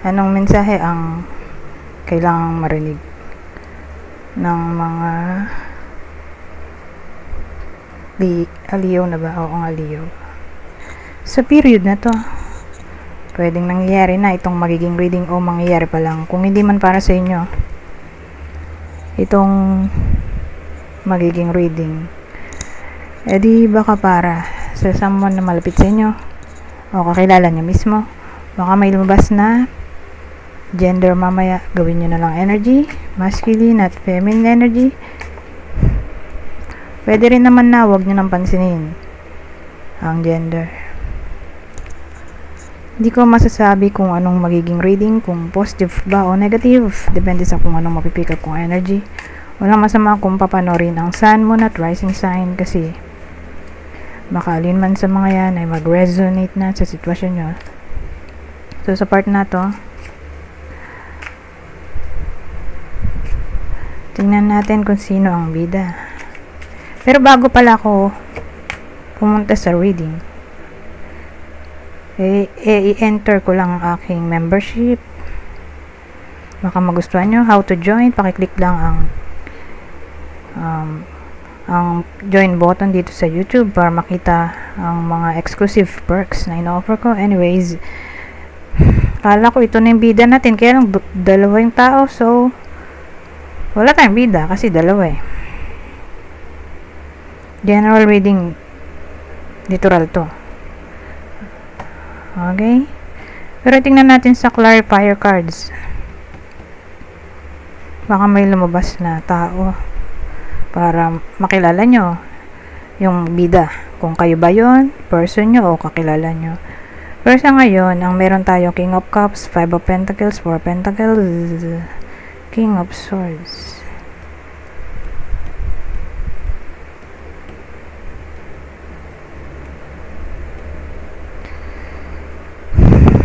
Anong mensahe ang kailangang marinig ng mga Leo na ba? Oo nga, Leo. Sa period na to, pwedeng nangyayari na itong magiging reading o mangyayari pa lang. Kung hindi man para sa inyo, itong magiging reading, edi baka para sa someone na malapit sa inyo o kakilala nyo mismo. Baka may lumabas na gender mamaya, gawin nyo na lang energy, masculine at feminine energy. Pwede rin naman na huwag nyo nang pansinin ang gender. Hindi ko masasabi kung anong magiging reading, kung positive ba o negative, depende sa kung anong mapipick up kong energy. Walang masama kung papanorin ang sun, moon at rising sign kasi baka alin man sa mga yan ay mag-resonate na sa sitwasyon nyo. So sa part na to, tingnan natin kung sino ang bida. Pero bago pala ako pumunta sa reading, i-enter ko lang ang aking membership. Baka magustuhan nyo how to join. Pakiclick lang ang join button dito sa YouTube para makita ang mga exclusive perks na ino-offer ko. Anyways, kala ko ito na yung bida natin, kaya lang dalawa yung tao, so wala tayong bida kasi dalawa eh. General reading, literal to. Okay, pero tingnan natin sa clarifier cards, baka may lumabas na tao para makilala nyo yung bida, kung kayo ba yun, person nyo o kakilala nyo. Pero sa ngayon, ang meron tayo King of Cups, 5 of Pentacles, 4 of Pentacles, King of Swords.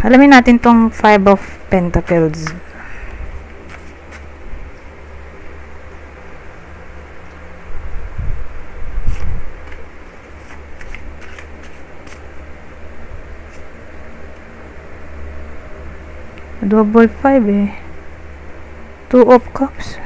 Alamin natin tong 5 of Pentacles. Double 5 eh. 2 of Cups.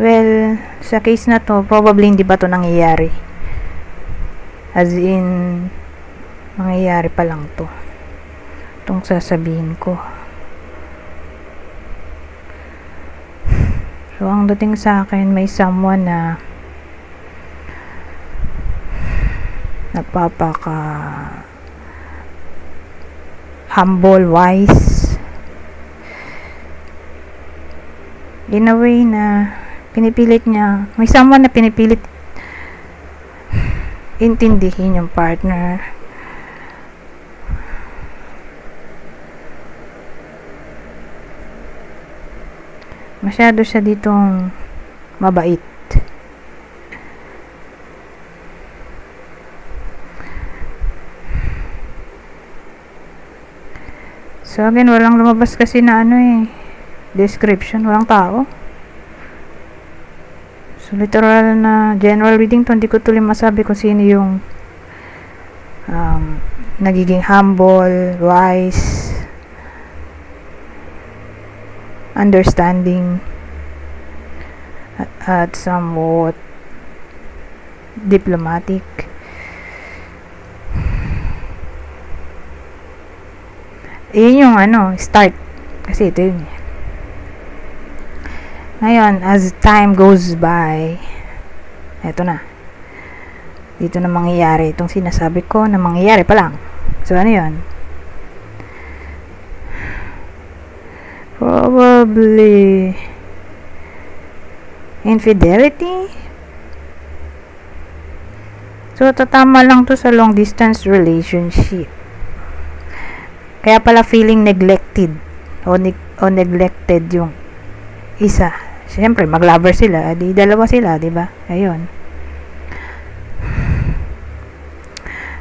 Well, sa case na to, probably hindi pa to nangyayari. As in, mangyayari pa lang to. Itong sasabihin ko. So, ang dating sa akin, may someone na nagpapaka humble, wise, in a way na pinipilit niya, may someone na pinipilit intindihin yung partner. Masyado siya ditong mabait. So again, walang lumabas kasi na description, walang tao. So literal na general reading to, hindi ko tuloy masabi kung sino yung nagiging humble, wise, understanding, at somewhat diplomatic. Yun yung start. Kasi ito yun. Ngayon, as time goes by, eto na. Dito na mangyayari itong sinasabi ko na mangyayari pa lang. So, ano yun? Probably infidelity. So, tatama lang to sa long distance relationship. Kaya pala feeling neglected o neglected yung isa. Siyempre, mag-lover sila, di dalawa sila, di ba? Ayun.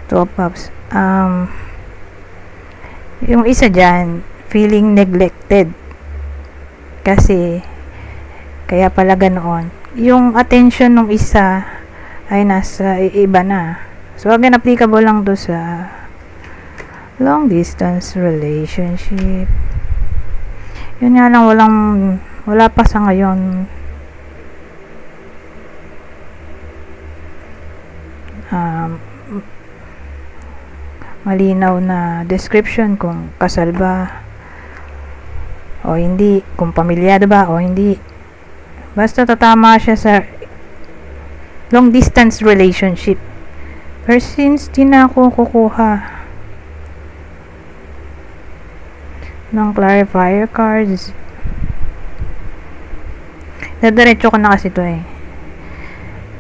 Two of Cups. Yung isa dyan, feeling neglected. Kasi, kaya pala ganoon. Yung attention ng isa ay nasa iba na. So, again, applicable lang do sa long distance relationship. Yun nga lang, wala pa sa ngayon malinaw na description kung kasal ba o hindi, kung pamilyado ba o hindi. Basta tatama siya sa long distance relationship. Pero since di na ako kukuha ng clarifier cards, dadiretso ko na kasi ito eh.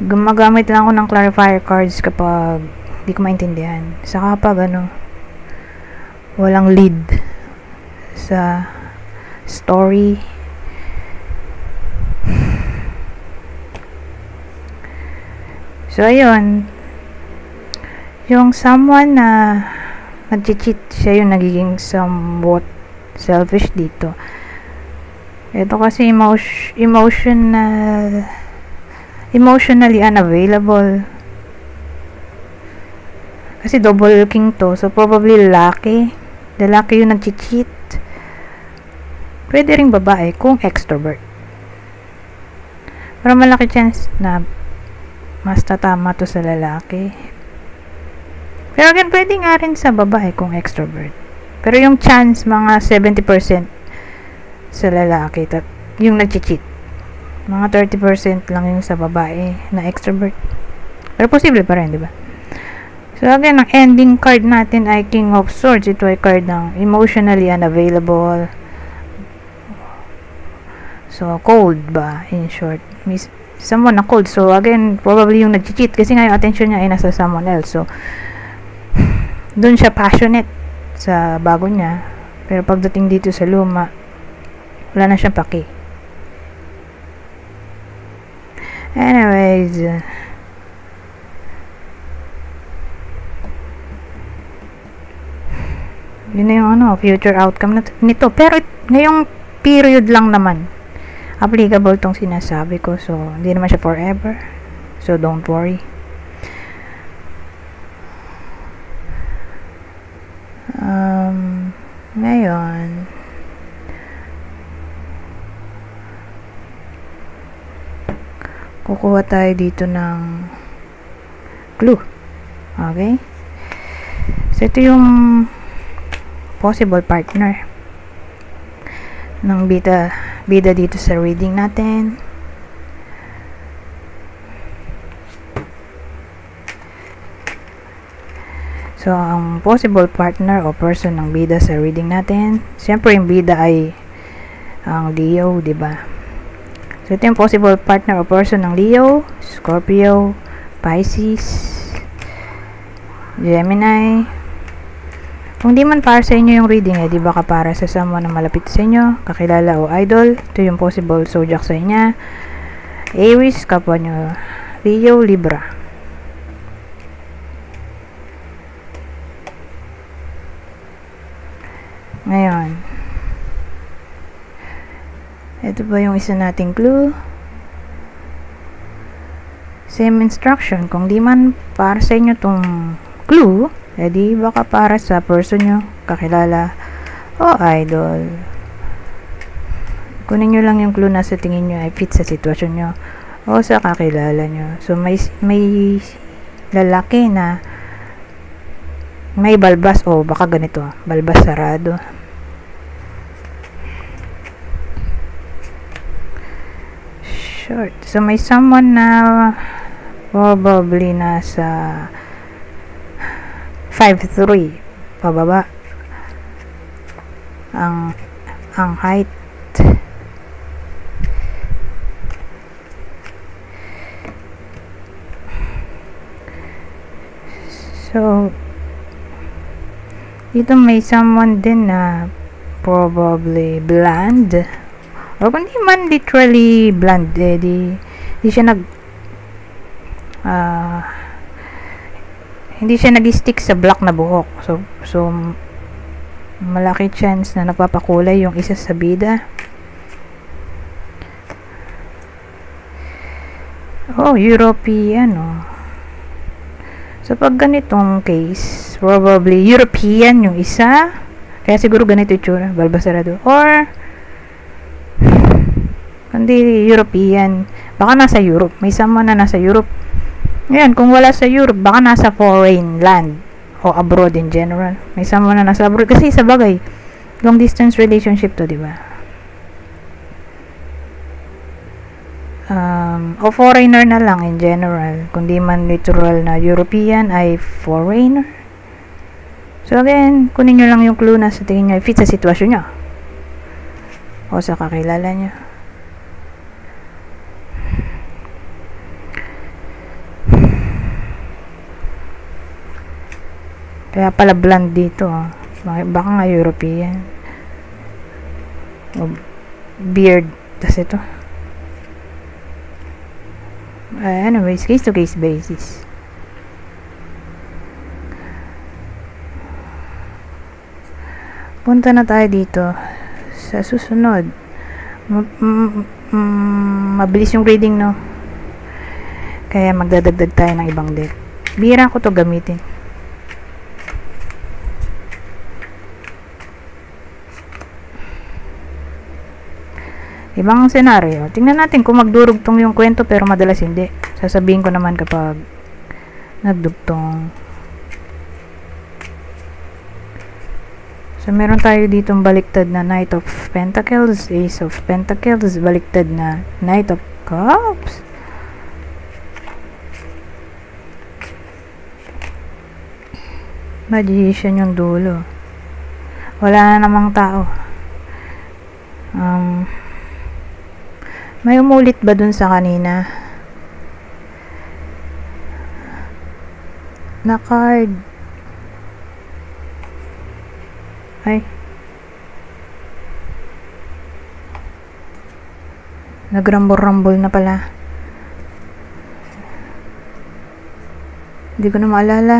Gumagamit lang ako ng clarifier cards kapag di ko maintindihan. Saka pag walang lead sa story. So, ayun. Yung someone na nag-cheat, siya yung nagiging somewhat selfish dito. Ito kasi emotionally unavailable. Kasi double king to. So, probably lalaki. Lalaki yung nag-cheat. Pwede ring babae kung extrovert. Pero malaki chance na mas tatama to sa lalaki. Pero again, pwede nga rin sa babae kung extrovert. Pero yung chance, mga 70% sa lalaki. Yung nag-cheat. Mga 30% lang yung sa babae na extrovert. Pero posible pa rin, di ba? So, again, ang ending card natin ay King of Swords. Ito ay card ng emotionally unavailable. So, cold ba, in short. Someone na cold. So, again, probably yung nag-cheat. Kasi nga yung attention niya ay nasa someone else. So, dun siya passionate sa bago niya. Pero pagdating dito sa luma, wala na siyang paki. Anyways, yun na yung future outcome nito. Pero ngayong period lang naman applicable tong sinasabi ko. So, hindi naman siya forever. So, don't worry. Ngayon, kukuha tayo dito ng clue. Okay? So, ito yung possible partner ng bida dito sa reading natin. So, ang possible partner o person ng bida sa reading natin, siyempre yung bida ay ang Leo, diba? So, ito yung possible partner o person ng Leo, Scorpio, Pisces, Gemini. Kung di man para sa inyo yung reading, di ba ka para sa someone na malapit sa inyo, kakilala o idol, ito yung possible zodiac sa inyo. Aries, kapwa nyo, Leo, Libra. Ngayon, ito ba yung isa nating clue? Same instruction. Kung di man para sa inyo tong clue, di baka para sa person nyo, kakilala o idol. Kunin nyo lang yung clue na sa tingin nyo ay fit sa sitwasyon nyo o sa kakilala nyo. So, may lalaki na may balbas o baka ganito, balbas sarado. Short. So, may someone na probably nasa 5'3" pababa ang height. So, dito may someone din na probably blonde. O kung di man literally blonde, di siya hindi siya nag-stick sa black na buhok. So malaki chance na nagpapakulay yung isa sa bida. Oh, European, oh. So, pag ganitong case, probably European yung isa. Kaya siguro ganito yung tsura, Balbasarado. Or, hindi European. Baka nasa Europe. May someone na nasa Europe. Ngayon, kung wala sa Europe, baka nasa foreign land o abroad in general. May someone na nasa abroad. Kasi sa bagay, long distance relationship to, di ba? O foreigner na lang in general. Kung di man literal na European, ay foreigner. So again, kunin nyo lang yung clue na sa tingin nyo fit sa sitwasyon nyo. O sa kakilala nyo. Kaya pala blonde dito. Baka nga European. O beard. Tas ito. Anyways, case to case basis. Punta na tayo dito sa susunod. Mabilis yung reading, no? Kaya magdadagdag tayo ng ibang deck. Bihira ko to gamitin. Ibang senaryo. Tingnan natin kung magdurugtong yung kwento, pero madalas hindi. Sasabihin ko naman kapag nagdugtong. So, meron tayo ditong baliktad na Knight of Pentacles, Ace of Pentacles, baliktad na Knight of Cups. Magician yung dulo. Wala na namang tao. May umulit ba dun sa kanina na card? Ay, nagrambol-rambol na pala. Hindi ko na maalala,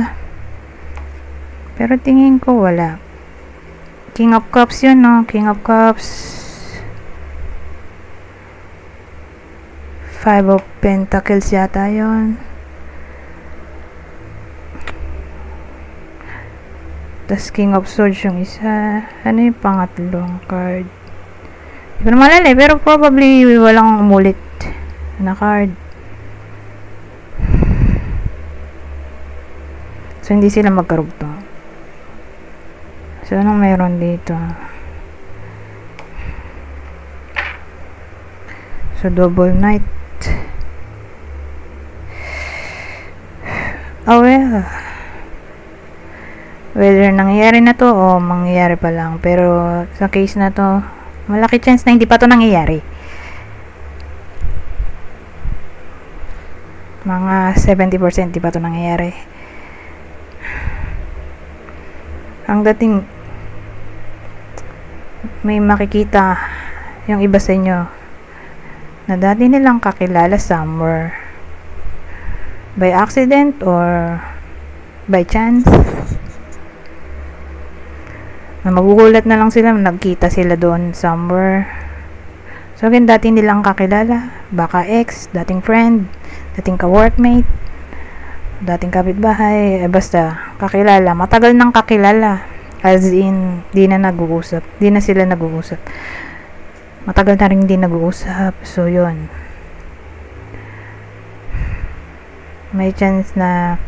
pero tingin ko wala. King of Cups yun, no? King of Cups. Five of Pentacles yata yun. Tas King of Swords yung isa. Ano yung pangatlong card? Hindi ko na malala, pero probably walang umulit na card. So, hindi sila magkarugtong. So, anong meron dito? So, double knight. Oh, well. Whether nangyayari na to o mangyayari pa lang. Pero, sa case na to, malaki chance na hindi pa to nangyayari. Mga 70% hindi pa to nangyayari. Ang dating, may makikita yung iba sa inyo na dati nilang kakilala somewhere. By accident or by chance. Na magugulat na lang sila, nagkita sila doon somewhere. So again, dati nilang kakilala. Baka ex, dating friend, dating ka-workmate, dating kapitbahay, basta kakilala. Matagal nang kakilala. As in, di na nag-uusap. Di na sila nag-uusap. Matagal na rin di nag-uusap. So, yun. May chance na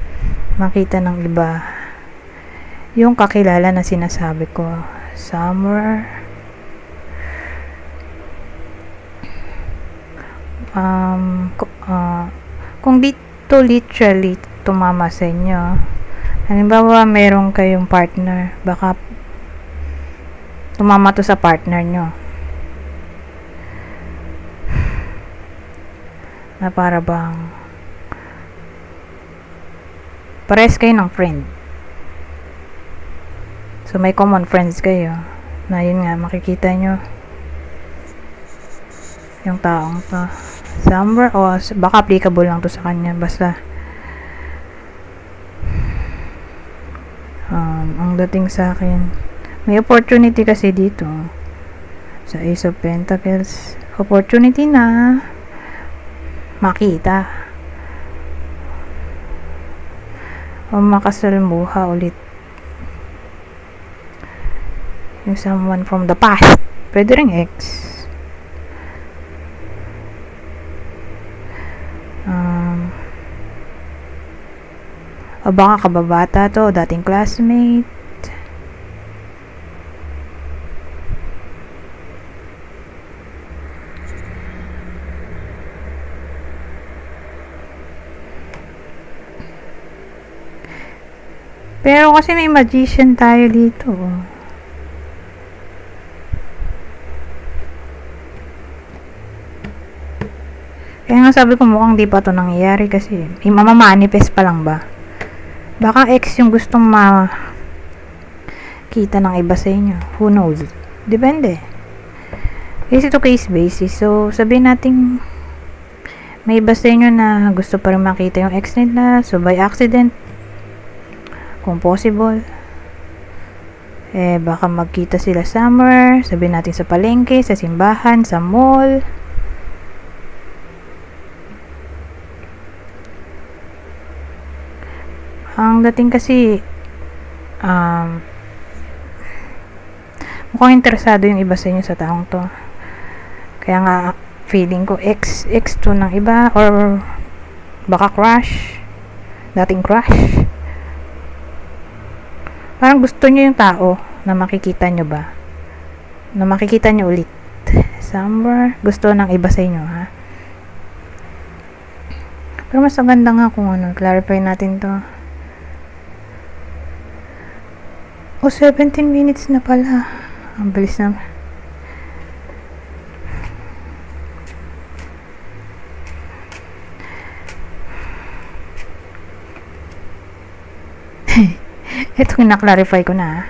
makita ng iba yung kakilala na sinasabi ko somewhere. Kung dito literally tumama sa inyo, halimbawa meron kayong partner, baka tumama to sa partner nyo na para bang pares kayo ng friend. So, may common friends kayo. Na yun nga, makikita nyo yung taong to. Somewhere, o baka applicable lang to sa kanya. Basta, ang dating sa akin, May opportunity kasi dito. Sa Ace of Pentacles. Opportunity na makita. O makasalmuha ulit. Yung someone from the past. Pwede ring ex. O baka kababata to, dating classmate. Pero kasi may magician tayo dito. Kaya nga sabi ko mukhang di pa to nangyayari kasi mamamanifest pa lang ba? Baka ex yung gustong kita ng iba sa inyo. Who knows? Depende. Case to case basis. So, sabihin natin may iba sa inyo na gusto pa rin makita yung ex nila. So, by accident, kung possible, baka magkita sila somewhere. Sabihin natin sa palengke, sa simbahan, sa mall. Ang dating kasi mukhang interesado yung iba sa inyo sa taong to. Kaya nga feeling ko ex to ng iba or baka crush, dating crush. Parang gusto nyo yung tao na makikita nyo ba? Na makikita nyo ulit somewhere. Gusto ng iba sa inyo, ha? Pero mas maganda nga kung clarify natin to. 17 minutes na pala. Ang bilis na. Ito na-clarify ko na.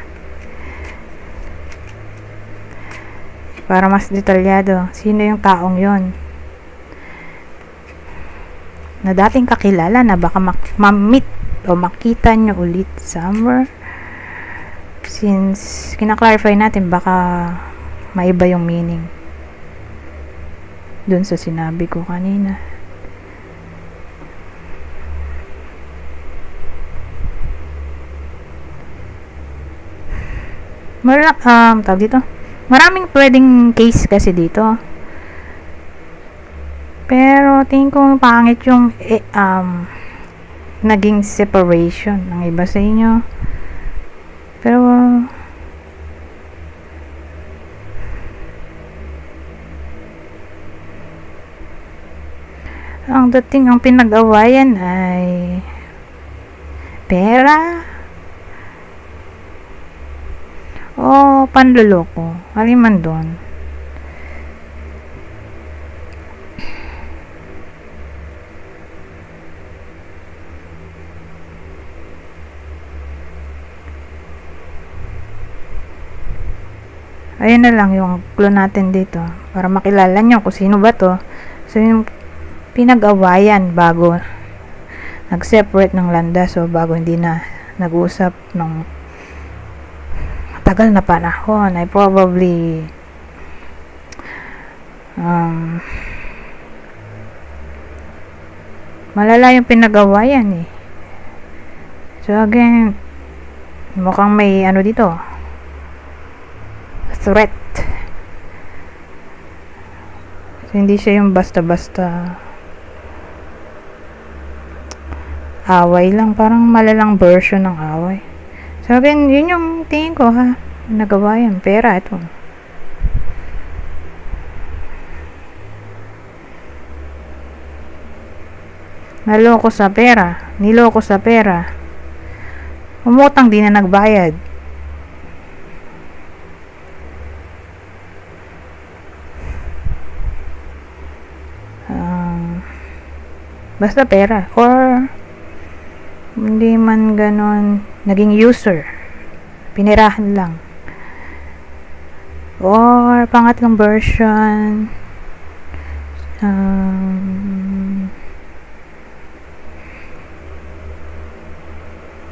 Para mas detalyado. Sino yung taong yon na dating kakilala na baka ma-meet o makita nyo ulit somewhere. Since kina-clarify natin, baka maiba yung meaning dun sa sinabi ko kanina. Tawag dito. Maraming pwedeng case kasi dito. Pero tingin ko pangit yung naging separation ng iba sa inyo. Pero ang dating ang pinag-awayan ay pera o panloloko. Alin man doon. Ayun na lang yung clue natin dito para makilala nyo kung sino ba to. So yung pinag-awayan bago nag-separate ng landas, so bago hindi na nag-usap ng tagal na panahon, ay probably malala yung pinag-awayan eh. So again, mukhang may dito, threat. So, hindi siya yung basta-basta away lang, parang malalang version ng away. So again, yun yung tingin ko, ha, nagawa yan, pera, ito. Niloko sa pera, umutang, di na nagbayad. Basta pera, or hindi man ganon, naging user, pinirahan lang. Or pangatlong version,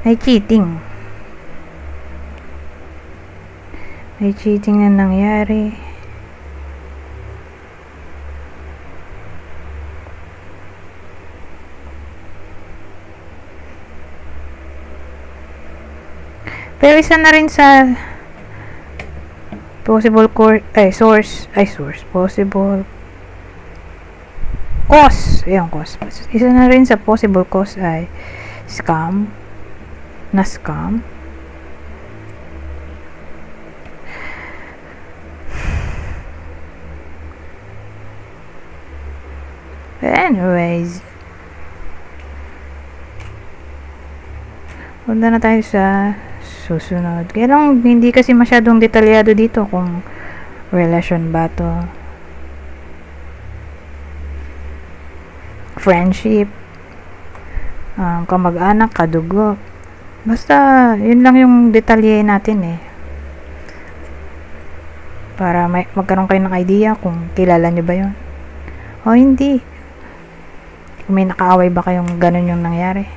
ay cheating. May cheating na nangyari. Pero isa na rin sa possible possible cause. Ayun, cause. Isa na rin sa possible cause ay scam. Anyways, punta na tayo sa susunod. Kaya lang, hindi kasi masyadong detalyado dito kung relation ba to, friendship, kamag-anak, kadugo. Basta, yun lang yung detalye natin eh. Para magkaroon kayo ng idea kung kilala nyo ba yun o hindi. Kung may nakaaway ba kayong ganun yung nangyari.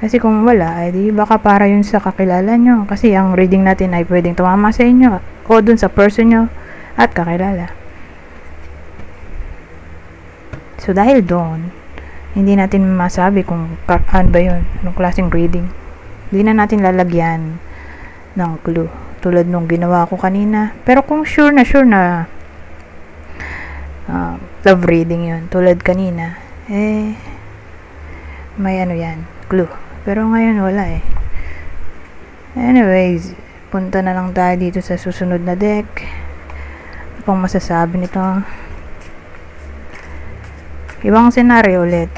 Kasi kung wala, ay di baka para yun sa kakilala nyo. Kasi ang reading natin ay pwedeng tumama sa inyo o dun sa person nyo at kakilala. So dahil doon, hindi natin masabi kung ano ba yun, anong klaseng reading. Hindi na natin lalagyan ng clue. Tulad nung ginawa ko kanina. Pero kung sure na love reading yun, tulad kanina, may ano yan, clue. Pero ngayon wala eh. Anyways, punta na lang tayo dito sa susunod na deck. Ano pang masasabi nito? Ibang scenario ulit.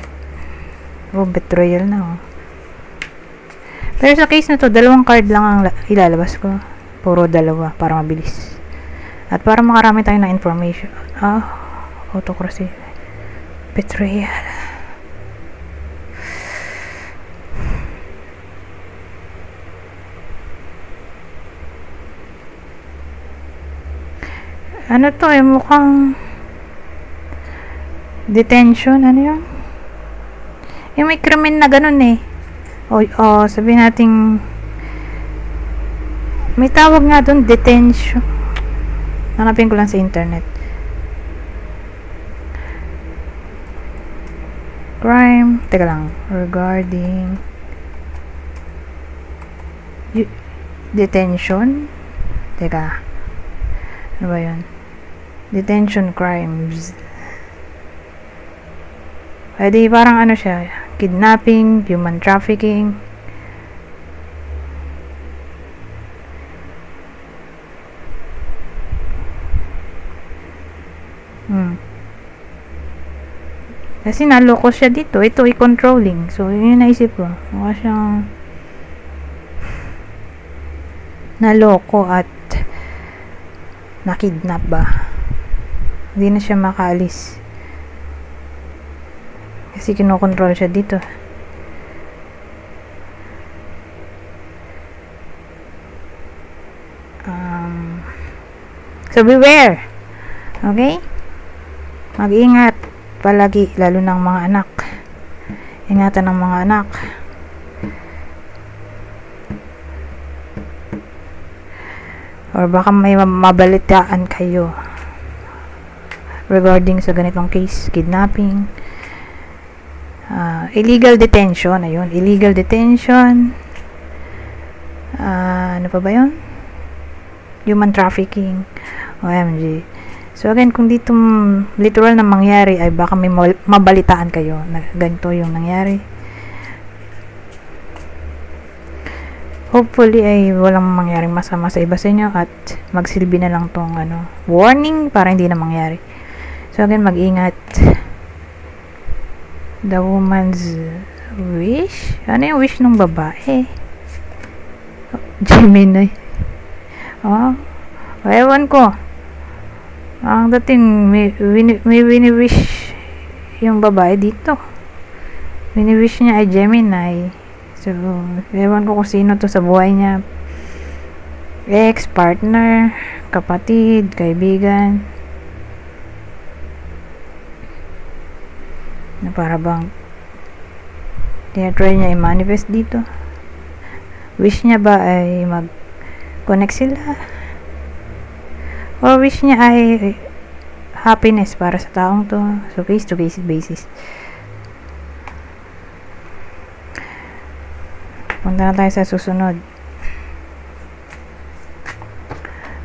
Betrayal na Pero sa case na to, 2 card lang ang ilalabas ko. Puro 2 para mabilis. At para makarami tayo ng information. Autocracy. Betrayal. Ano to mukhang detention, ano yun? Yung may krimen na ganun eh. Sabihin natin may tawag nga dun, detention. Hanapin ko lang sa internet. Crime, teka lang, regarding detention, teka, ano ba yun? Detention crimes. Di parang ano siya, kidnapping, human trafficking. Kasi naloko siya dito. Ito ay controlling. So, yun yung naisip ko. Mukha siyang naloko at nakidnap ba. Hindi na siya makaalis. Kasi kinokontrol siya dito. So, beware. Okay? Mag-ingat palagi, lalo ng mga anak. Ingatan ng mga anak. Or baka may mabalitaan kayo regarding sa ganitong case, kidnapping, illegal detention. Ayun, illegal detention. Ano pa ba yun? Human trafficking. OMG. So again, kung dito literal na mangyari, ay baka may mabalitaan kayo na ganito yung nangyari. Hopefully ay walang mangyaring masama sa iba sa inyo at magsilbi na lang tong warning para hindi na mangyari. So again, mag-ingat. The woman's wish? Ano yung wish ng babae? Gemini. Ewan ko. Ang dating may wini-wish yung babae dito. Wini-wish niya ay Gemini. So, ewan ko kung sino to sa buhay niya. Ex, partner, kapatid, kaibigan. Na para bang tinatry niya i-manifest dito. Wish niya ba ay connect sila. Or wish niya ay happiness para sa taong to. So, case to case basis. Punta na tayo sa susunod.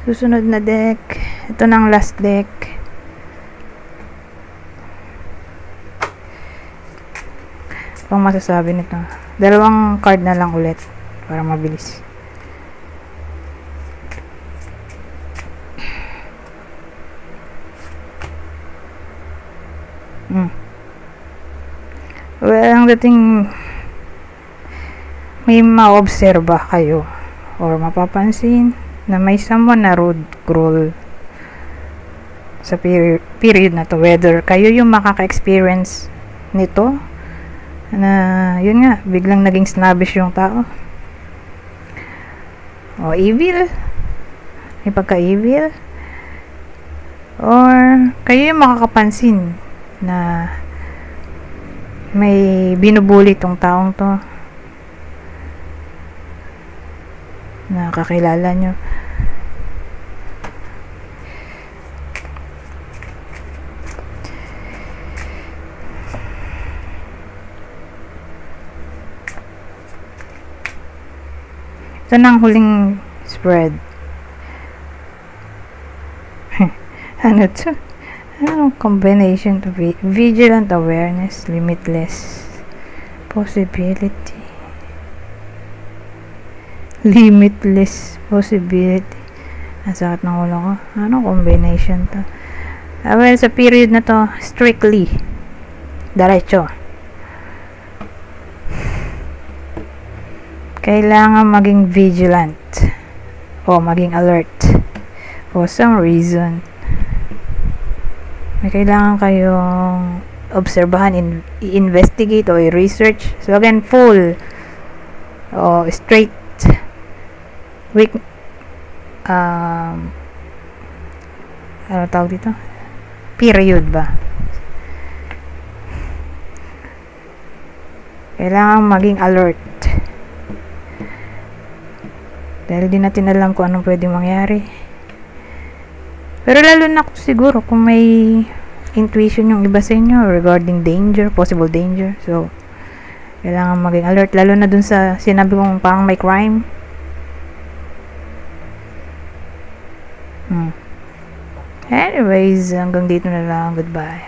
Susunod na deck. Ito ng last deck. Pang masasabi nito. Dalawang card na lang ulit para mabilis. Well, ang dating may maobserba kayo or mapapansin na may someone na rude, cruel sa period na to, whether kayo yung makaka-experience nito na yun nga, biglang naging snobbish yung tao o evil, may pagka-evil, or kayo yung makakapansin na may binubuli tong taong to na kakilala nyo. Ito na ang huling spread. Ano to? Anong combination to be? Vigilant awareness, limitless possibility. Limitless possibility. Ang sakit ng ulo ko. Anong combination to? Well, sa period na to, strictly diretso. Kailangan maging vigilant o maging alert for some reason. May kailangan kayong obserbahan, i-investigate o i-research. So again, full o straight week ano tawag dito? Period ba? Kailangan maging alert. Dahil di natin alam kung anong pwedeng mangyari. Pero lalo na siguro kung may intuition yung iba sa inyo regarding danger, possible danger. So, kailangan maging alert. Lalo na dun sa sinabi kong parang may crime. Anyways, hanggang dito na lang. Goodbye.